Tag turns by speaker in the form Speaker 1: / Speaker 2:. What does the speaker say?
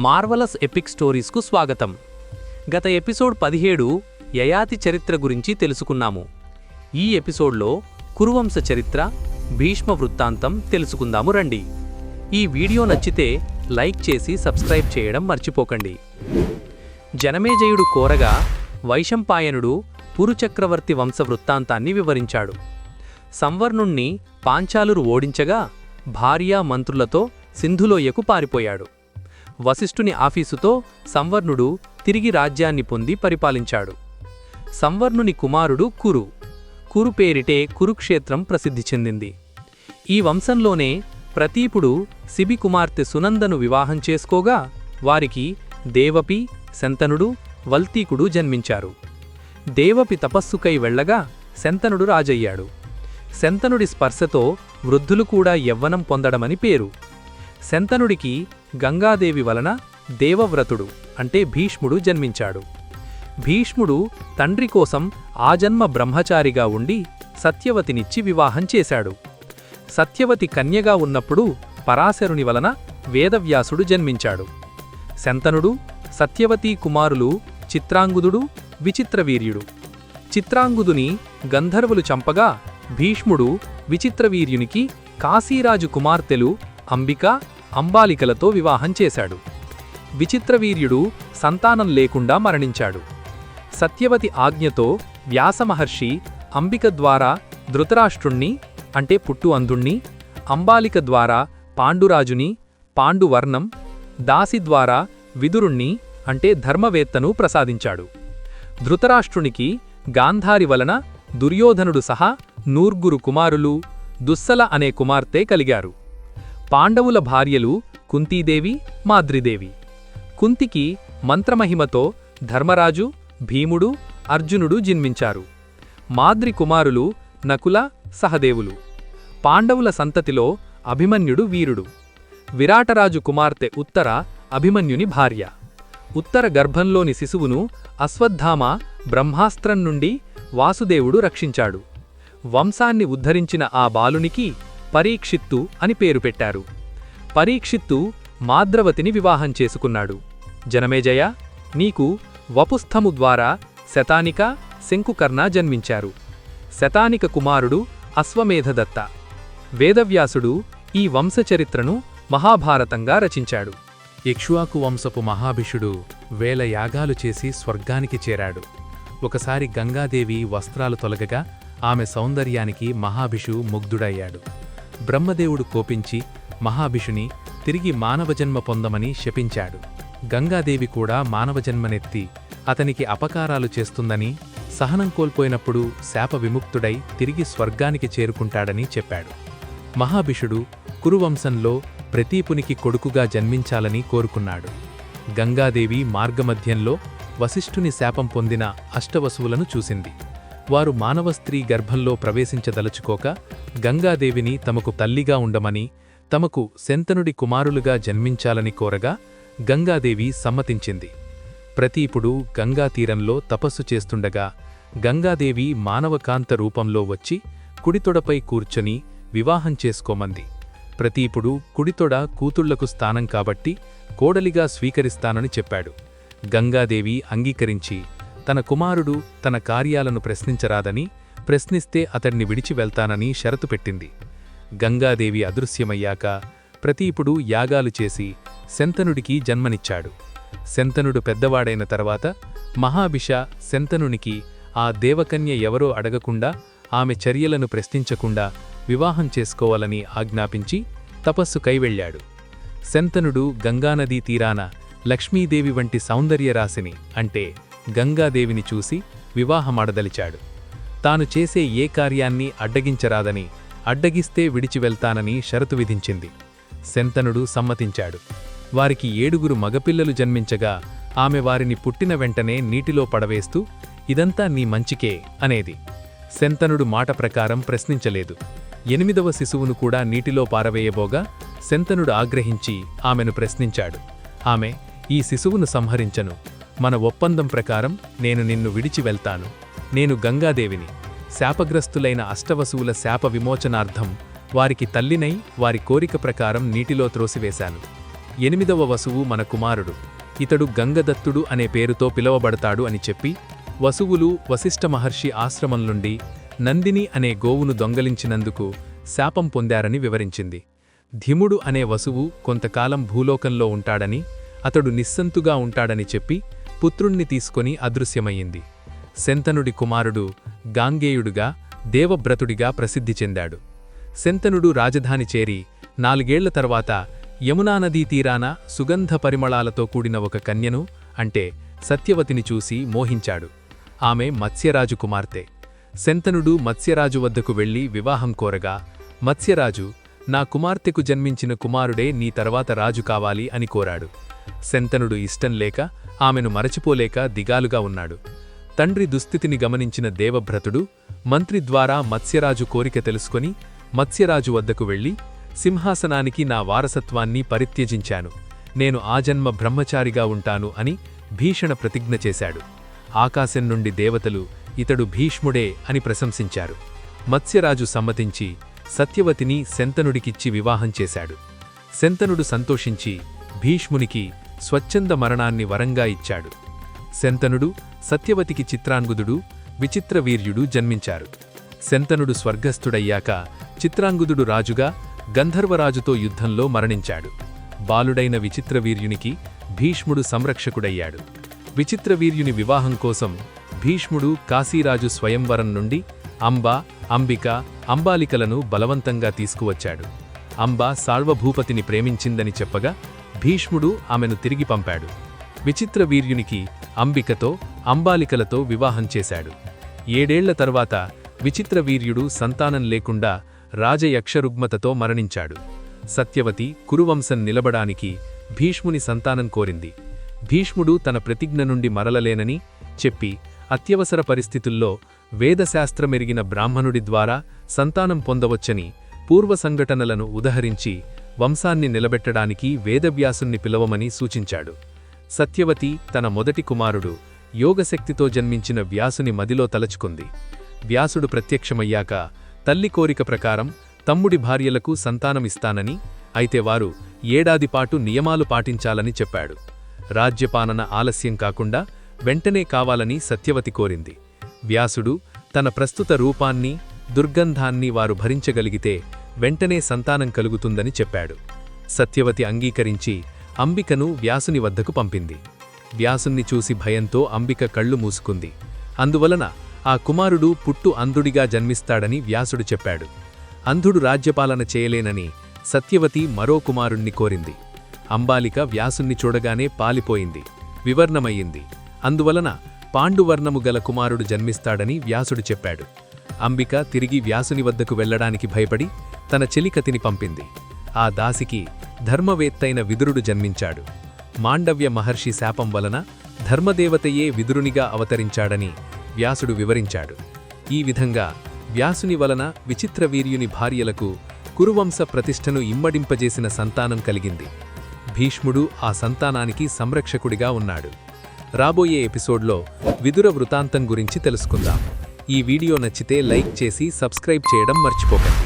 Speaker 1: Marvellous epic స్టోరీస్కు స్వాగతం. గత episode 17 Yayati చరిత్ర గురించి తెలుసుకున్నాము. ఈ ఎపిసోడ్లో కురువంశ చరిత్ర, భీష్మ వృత్తాంతం తెలుసుకుందాము రండి. ఈ వీడియో నచ్చితే లైక్ చేసి సబ్స్క్రైబ్ చేయడం మర్చిపోకండి. జనమేజయుడు కోరగా వైశంపాయనుడు పురుచక్రవర్తి వంశ వృత్తాంతాన్ని వివరించాడు. సంవర్ణుణ్ణి పాంచాలురు ఓడించగా భార్యా మంత్రులతో సింధులోయకు పారిపోయాడు. వశిష్ఠుని ఆఫీసుతో సంవర్ణుడు తిరిగి రాజ్యాన్ని పొంది పరిపాలించాడు. సంవర్ణుని కుమారుడు కురు పేరిటే కురుక్షేత్రం ప్రసిద్ధి చెందింది. ఈ వంశంలోనే ప్రతీపుడు శిబి కుమార్తె సునందను వివాహం చేసుకోగా వారికి దేవపి, శంతనుడు, వల్తీకుడు జన్మించారు. దేవపి తపస్సుకై వెళ్లగా శంతనుడు రాజయ్యాడు. శంతనుడి స్పర్శతో వృద్ధులు కూడా యవ్వనం పొందడమని పేరు. శంతనుడికి గంగాదేవి వలన దేవవ్రతుడు అంటే భీష్ముడు జన్మించాడు. భీష్ముడు తండ్రి కోసం ఆజన్మ బ్రహ్మచారిగా ఉండి సత్యవతినిచ్చి వివాహం చేశాడు. సత్యవతి కన్యగా ఉన్నప్పుడు పరాశరుని వలన వేదవ్యాసుడు జన్మించాడు. శంతనుడు, సత్యవతీ కుమారులు చిత్రాంగుదుడు, విచిత్రవీర్యుడు. చిత్రాంగుదుని గంధర్వులు చంపగా భీష్ముడు విచిత్రవీర్యునికి కాశీరాజు కుమార్తెలు అంబిక, అంబాలికలతో వివాహం చేశాడు. విచిత్రవీర్యుడు సంతానం లేకుండా మరణించాడు. సత్యవతి ఆజ్ఞతో వ్యాసమహర్షి అంబిక ద్వారా ధృతరాష్ట్రుణ్ణి అంటే పుట్టు అంధుణ్ణి, అంబాలిక ద్వారా పాండురాజుని పాండువర్ణం, దాసి ద్వారా విదురుణ్ణి అంటే ధర్మవేత్తను ప్రసాదించాడు. ధృతరాష్ట్రునికి గాంధారి వలన దుర్యోధనుడు సహా 9 కుమారులు, దుస్సల అనే కుమార్తె కలిగారు. పాండవుల భార్యలు కుంతీదేవి, మాద్రిదేవి. కుంతికి మంత్రమహిమతో ధర్మరాజు, భీముడు, అర్జునుడు జన్మించారు. మాద్రి కుమారులు నకుల, సహదేవులు. పాండవుల సంతతిలో అభిమన్యుడు వీరుడు. విరాటరాజు కుమార్తె ఉత్తర అభిమన్యుని భార్య. ఉత్తర గర్భంలోని శిశువును అశ్వత్థామ బ్రహ్మాస్త్రం నుండి వాసుదేవుడు రక్షించాడు. వంశాన్ని ఉద్ధరించిన ఆ బాలునికి పరీక్షిత్తు అని పేరు పెట్టారు. పరీక్షిత్తు మాద్రవతిని వివాహం చేసుకున్నాడు. జనమేజయ, నీకు వపుస్థము ద్వారా శతానిక, శంకుకర్ణ జన్మించారు. శతానిక కుమారుడు అశ్వమేధదత్త. వేదవ్యాసుడు ఈ వంశచరిత్రను మహాభారతంగా రచించాడు. ఇక్ష్వాకు వంశపు మహాభిషుడు 1000 యాగాలు చేసి స్వర్గానికి చేరాడు. ఒకసారి గంగాదేవి వస్త్రాలు తొలగగా ఆమె సౌందర్యానికి మహాభిషు ముగ్ధుడయ్యాడు. బ్రహ్మదేవుడు కోపించి మహాభిషుని తిరిగి మానవజన్మ పొందమని శపించాడు. గంగాదేవి కూడా మానవజన్మనెత్తి అతనికి అపకారాలు చేస్తుందని, సహనం కోల్పోయినప్పుడు శాప విముక్తుడై తిరిగి స్వర్గానికి చేరుకుంటాడని చెప్పాడు. మహాభిషుడు కురువంశంలో ప్రతీపునికి కొడుకుగా జన్మించాలని కోరుకున్నాడు. గంగాదేవి మార్గమధ్యంలో వశిష్ఠుని శాపం పొందిన అష్టవసువులను చూసింది. వారు మానవ స్త్రీ గర్భంలో ప్రవేశించదలుచుకోక గంగాదేవిని తమకు తల్లిగా ఉండమని, తమకు శంతనుడి కుమారులుగా జన్మించాలని కోరగా గంగాదేవి సమ్మతించింది. ప్రతీపుడు గంగాతీరంలో తపస్సు చేస్తుండగా గంగాదేవి మానవకాంత రూపంలో వచ్చి కుడితొడపై కూర్చొని వివాహం చేసుకోమంది. ప్రతీపుడు కుడితొడ కూతుళ్లకు స్థానం కాబట్టి కోడలిగా స్వీకరిస్తానని చెప్పాడు. గంగాదేవి అంగీకరించి తన కుమారుడు తన కార్యాలను ప్రశ్నించరాదని, ప్రశ్నిస్తే అతడిని విడిచి వెళ్తానని షరతు పెట్టింది. గంగాదేవి అదృశ్యమయ్యాక ప్రతీపుడు యాగాలు చేసి శంతనుడికి జన్మనిచ్చాడు. శంతనుడు పెద్దవాడైన తర్వాత మహాభిష శంతనునికి ఆ దేవకన్య ఎవరో అడగకుండా, ఆమె చర్యలను ప్రశ్నించకుండా వివాహం చేసుకోవాలని ఆజ్ఞాపించి తపస్సు కైవెళ్లాడు. శంతనుడు గంగానదీ తీరాన లక్ష్మీదేవి వంటి సౌందర్యరాశిని అంటే గంగాదేవిని చూసి వివాహమాడదలిచాడు. తాను చేసే ఏ కార్యాన్ని అడ్డగించరాదని, అడ్డగిస్తే విడిచి వెళ్తానని షరతు విధించింది. శంతనుడు సమ్మతించాడు. వారికి 7 మగపిల్లలు జన్మించగా ఆమె వారిని పుట్టిన వెంటనే నీటిలో పడవేస్తూ ఇదంతా నీ మంచికే అనేది. శంతనుడు మాట ప్రకారం ప్రశ్నించలేదు. 8వ శిశువును కూడా నీటిలో పారవేయబోగా శంతనుడు ఆగ్రహించి ఆమెను ప్రశ్నించాడు. ఆమె, ఈ శిశువును సంహరించను. మన ఒప్పందం ప్రకారం నేను నిన్ను విడిచి వెళ్తాను. నేను గంగాదేవిని. శాపగ్రస్తులైన అష్టవసువుల శాప విమోచనార్థం వారికి తల్లినై వారి కోరిక ప్రకారం నీటిలో త్రోసివేశాను.
Speaker 2: 8వ వసువు మన కుమారుడు. ఇతడు గంగదత్తుడు అనే పేరుతో పిలువబడతాడు అని చెప్పి వసువులు వశిష్ఠ మహర్షి ఆశ్రమం నుండి నందిని అనే గోవును దొంగలించినందుకు శాపం పొందారని వివరించింది. ధిముడు అనే వసువు కొంతకాలం భూలోకంలో ఉంటాడని, అతడు నిస్సంతుగా ఉంటాడని చెప్పి పుత్రుణ్ణి తీసుకొని అదృశ్యమయ్యింది. శంతనుడి కుమారుడు గాంగేయుడుగా దేవవ్రతుడిగా ప్రసిద్ధి చెందాడు. శంతనుడు రాజధాని చేరి 4 ఏళ్ల తర్వాత యమునా నదీ తీరాన సుగంధ పరిమళాలతో కూడిన ఒక కన్యను అంటే సత్యవతిని చూసి మోహించాడు. ఆమె మత్స్యరాజు కుమార్తె. శంతనుడు మత్స్యరాజు వద్దకు వెళ్లి వివాహం కోరగా మత్స్యరాజు, నా కుమార్తెకు జన్మించిన కుమారుడే నీ తర్వాత రాజు కావాలి అని కోరాడు. శంతనుడు ఇష్టం లేక ఆమెను మరచిపోలేక దిగాలుగా ఉన్నాడు. తండ్రి దుస్థితిని గమనించిన దేవభ్రతుడు మంత్రి ద్వారా మత్స్యరాజు కోరిక తెలుసుకొని మత్స్యరాజు వద్దకు వెళ్లి, సింహాసనానికి నా వారసత్వాన్ని పరిత్యజించాను, నేను ఆజన్మ బ్రహ్మచారిగా ఉంటాను అని భీషణ ప్రతిజ్ఞ చేశాడు. ఆకాశం నుండి దేవతలు ఇతడు భీష్ముడే అని ప్రశంసించారు. మత్స్యరాజు సమ్మతించి సత్యవతిని శంతనుడికిచ్చి వివాహం చేశాడు. శంతనుడు సంతోషించి భీష్మునికి స్వచ్ఛంద మరణాన్ని వరంగా ఇచ్చాడు. శంతనుడు సత్యవతికి చిత్రాంగుదుడు, విచిత్రవీర్యుడు జన్మించారు. శంతనుడు స్వర్గస్థుడయ్యాక చిత్రాంగుదుడు రాజుగా గంధర్వరాజుతో యుద్ధంలో మరణించాడు. బాలుడైన విచిత్రవీర్యునికి భీష్ముడు సంరక్షకుడయ్యాడు. విచిత్రవీర్యుని వివాహం కోసం భీష్ముడు కాశీరాజు స్వయంవరం నుండి అంబ, అంబిక, అంబాలికలను బలవంతంగా తీసుకువచ్చాడు. అంబ సాళ్వభూపతిని ప్రేమించిందని చెప్పగా భీష్ముడు ఆమెను తిరిగి పంపాడు. విచిత్రవీర్యునికి అంబికతో, అంబాలికలతో వివాహం చేశాడు. 7 ఏళ్ల తర్వాత విచిత్రవీర్యుడు సంతానం లేకుండా రాజయక్షరుగ్మతతో మరణించాడు. సత్యవతి కురువంశం నిలబడానికి భీష్ముని సంతానం కోరింది. భీష్ముడు తన ప్రతిజ్ఞ నుండి మరలలేనని చెప్పి అత్యవసర పరిస్థితుల్లో వేదశాస్త్రమెరిగిన బ్రాహ్మణుడి ద్వారా సంతానం పొందవచ్చని పూర్వ సంఘటనలను ఉదహరించి వంశాన్ని నిలబెట్టడానికి వేదవ్యాసుణ్ణి పిలవమని సూచించాడు. సత్యవతి తన మొదటి కుమారుడు యోగశక్తితో జన్మించిన వ్యాసుని మదిలో తలచుకుంది. వ్యాసుడు ప్రత్యక్షమయ్యాక తల్లి కోరిక ప్రకారం తమ్ముడి భార్యలకు సంతానమిస్తానని, అయితే వారు 1 ఏడాది పాటు నియమాలు పాటించాలని చెప్పాడు. రాజ్యపాలన ఆలస్యం కాకుండా వెంటనే కావాలని సత్యవతి కోరింది. వ్యాసుడు తన ప్రస్తుత రూపాన్ని, దుర్గంధాన్ని వారు భరించగలిగితే వెంటనే సంతానం కలుగుతుందని చెప్పాడు. సత్యవతి అంగీకరించి అంబికను వ్యాసుని వద్దకు పంపింది. వ్యాసుని చూసి భయంతో అంబిక కళ్ళు మూసుకుంది. అందువలన ఆ కుమారుడు పుట్టు అంధుడిగా జన్మిస్తాడని వ్యాసుడు చెప్పాడు. అంధుడు రాజ్యపాలన చేయలేనని సత్యవతి మరో కుమారుణ్ణి కోరింది. అంబాలిక వ్యాసుని చూడగానే పాలిపోయింది, వివర్ణమయ్యింది. అందువలన పాండువర్ణము గల కుమారుడు జన్మిస్తాడని వ్యాసుడు చెప్పాడు. అంబిక తిరిగి వ్యాసుని వద్దకు వెళ్లడానికి భయపడి తన చెలికతిని పంపింది. ఆ దాసికి ధర్మవేత్తైన విదురుడు జన్మించాడు. మాండవ్య మహర్షి శాపం వలన ధర్మదేవతయే విదురునిగా అవతరించాడని వ్యాసుడు వివరించాడు. ఈ విధంగా వ్యాసుని వలన విచిత్రవీర్యుని భార్యలకు కురువంశ ప్రతిష్టను ఇమ్మడింపజేసిన సంతానం కలిగింది. భీష్ముడు ఆ సంతానానికి సంరక్షకుడిగా ఉన్నాడు. రాబోయే ఎపిసోడ్లో విదుర వృతాంతం గురించి తెలుసుకుందాం. ఈ వీడియో నచ్చితే లైక్ చేసి సబ్స్క్రైబ్ చేయడం మర్చిపోకండి.